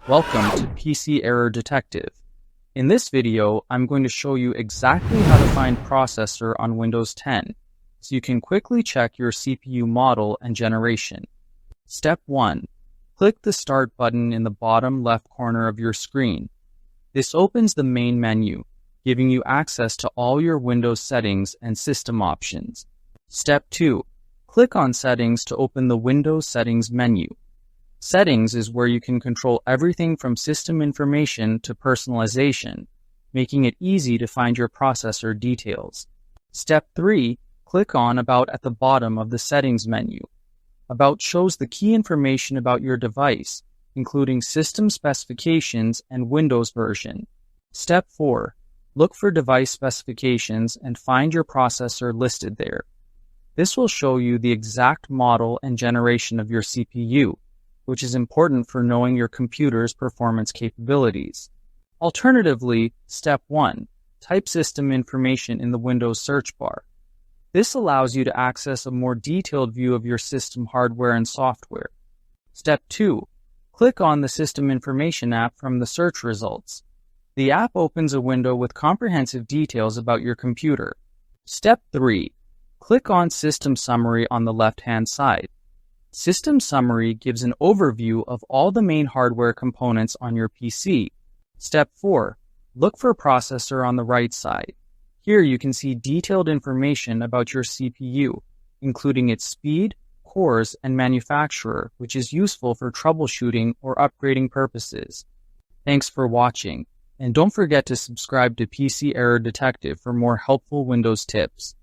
Welcome to PC Error Detective. In this video, I'm going to show you exactly how to find processor on Windows 10, so you can quickly check your CPU model and generation. Step 1. Click the Start button in the bottom left corner of your screen. This opens the main menu, giving you access to all your Windows settings and system options. Step 2. Click on Settings to open the Windows Settings menu. Settings is where you can control everything from system information to personalization, making it easy to find your processor details. Step 3. Click on About at the bottom of the Settings menu. About shows the key information about your device, including system specifications and Windows version. Step 4. Look for device specifications and find your processor listed there. This will show you the exact model and generation of your CPU, which is important for knowing your computer's performance capabilities. Alternatively, Step 1. Type system information in the Windows search bar. This allows you to access a more detailed view of your system hardware and software. Step 2. Click on the System Information app from the search results. The app opens a window with comprehensive details about your computer. Step 3. Click on System Summary on the left-hand side. System Summary gives an overview of all the main hardware components on your PC. Step 4. Look for Processor on the right side. Here you can see detailed information about your CPU, including its speed, cores, and manufacturer, which is useful for troubleshooting or upgrading purposes. Thanks for watching, and don't forget to subscribe to PC Error Detective for more helpful Windows tips.